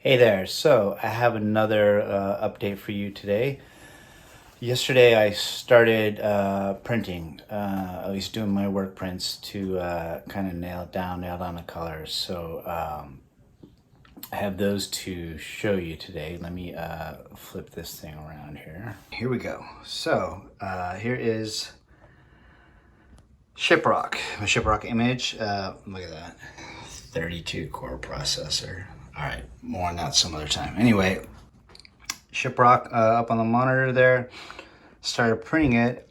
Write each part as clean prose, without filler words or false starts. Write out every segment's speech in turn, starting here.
Hey there. So I have another update for you today. Yesterday I started printing, at least doing my work prints to kind of nail down the colors. So I have those to show you today. Let me flip this thing around here. Here we go. So here is Shiprock, my Shiprock image. Look at that, 32 core processor. All right, more on that some other time. Anyway, Shiprock up on the monitor there. Started printing it.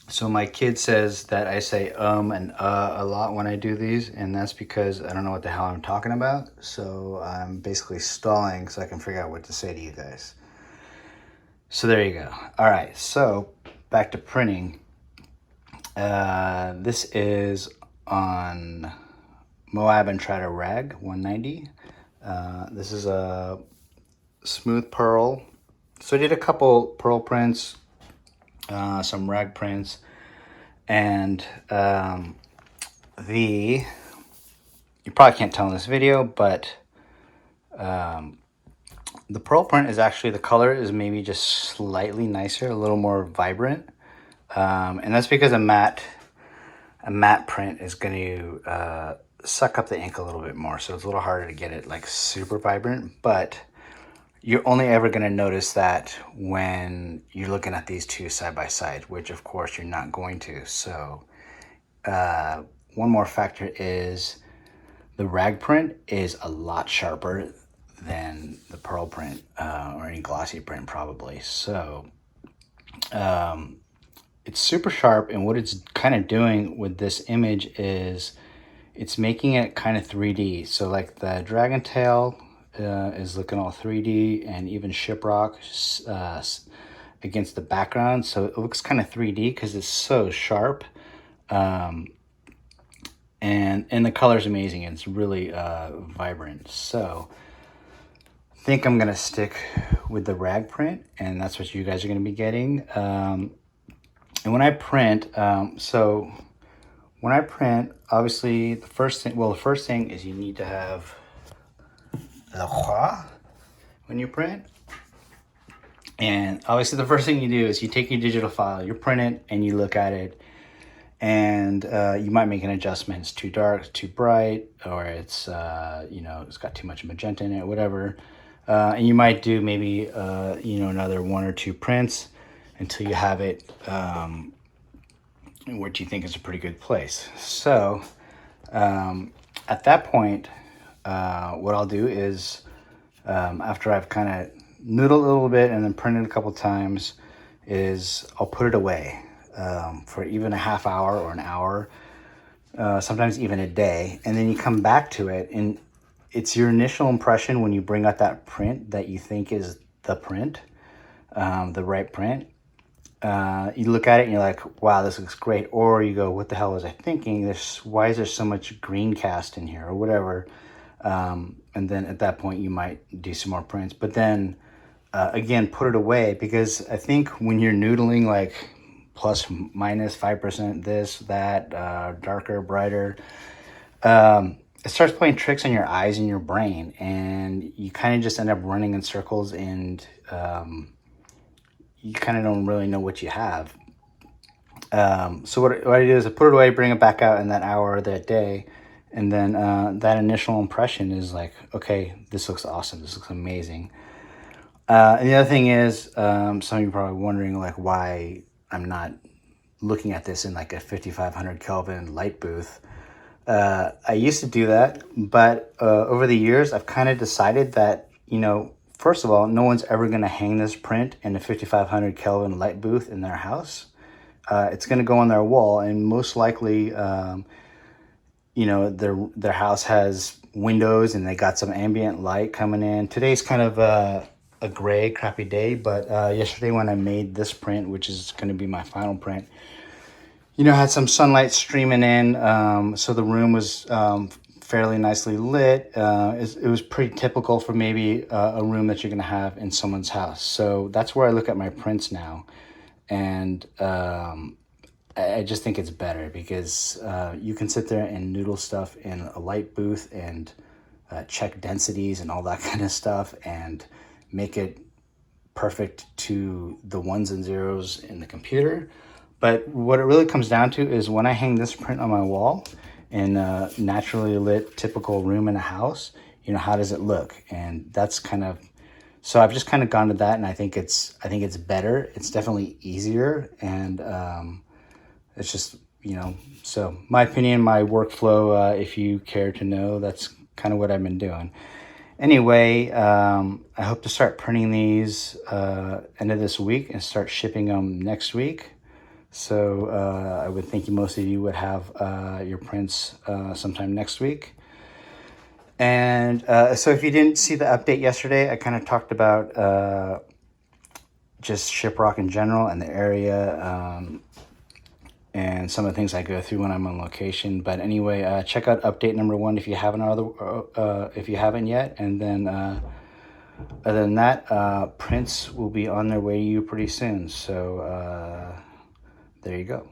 So my kid says that I say and a lot when I do these, and that's because I don't know what the hell I'm talking about. So I'm basically stalling so I can figure out what to say to you guys. So there you go. All right, so back to printing. This is on Moab and Trader Rag 190. This is a smooth pearl. So I did a couple pearl prints, some rag prints, and you probably can't tell in this video, but the pearl print is actually, the color is maybe just slightly nicer, a little more vibrant, and that's because a matte print is going to suck up the ink a little bit more, so it's a little harder to get it like super vibrant, but you're only ever going to notice that when you're looking at these two side by side, which of course you're not going to. So one more factor is the rag print is a lot sharper than the pearl print or any glossy print probably. So it's super sharp, and what it's kind of doing with this image is it's making it kind of 3D. So like the dragon tail is looking all 3D, and even Shiprock against the background. So it looks kind of 3D because it's so sharp. And the color's amazing. It's really vibrant. So I think I'm going to stick with the rag print, and that's what you guys are going to be getting. And when I print, obviously the first thing is you need to have the croix when you print. And obviously the first thing you do is you take your digital file, you print it, and you look at it, and you might make an adjustment. It's too dark, too bright, or it's it's got too much magenta in it, whatever. And you might do maybe another one or two prints until you have it what you think is a pretty good place. So at that point, what I'll do is after I've kind of noodled a little bit and then printed a couple times, is I'll put it away for even a half hour or an hour, sometimes even a day, and then you come back to it, and it's your initial impression when you bring out that print that you think is the print, the right print. You look at it and you're like, wow, this looks great. Or you go, what the hell was I thinking? Why is there so much green cast in here or whatever? And then at that point you might do some more prints. But then again, put it away, because I think when you're noodling like plus minus 5% this, that, darker, brighter, it starts playing tricks on your eyes and your brain. And you kind of just end up running in circles, and you kind of don't really know what you have. So what I do is I put it away, bring it back out in that hour or that day, and then that initial impression is like, okay, this looks awesome, this looks amazing. And the other thing is, some of you are probably wondering like why I'm not looking at this in like a 5500 Kelvin light booth. I used to do that, but over the years I've kind of decided that, first of all, no one's ever going to hang this print in a 5500 Kelvin light booth in their house. It's going to go on their wall, and most likely, their house has windows and they got some ambient light coming in. Today's kind of a gray, crappy day, but yesterday when I made this print, which is going to be my final print, had some sunlight streaming in, so the room was fairly nicely lit. It was pretty typical for maybe a room that you're going to have in someone's house. So that's where I look at my prints now. And I just think it's better because you can sit there and noodle stuff in a light booth and check densities and all that kind of stuff and make it perfect to the ones and zeros in the computer. But what it really comes down to is when I hang this print on my wall in a naturally lit typical room in a house, you know, how does it look? And that's kind of, so I've just kind of gone to that, and I think it's better. It's definitely easier, and it's just, you know, so my opinion, my workflow, if you care to know, that's kind of what I've been doing. Anyway, I hope to start printing these end of this week and start shipping them next week. So I would think most of you would have your prints sometime next week. And so if you didn't see the update yesterday, I kind of talked about just Shiprock in general and the area, and some of the things I go through when I'm on location. But anyway, check out update number 1 if you haven't if you haven't yet. And then other than that, prints will be on their way to you pretty soon. So there you go.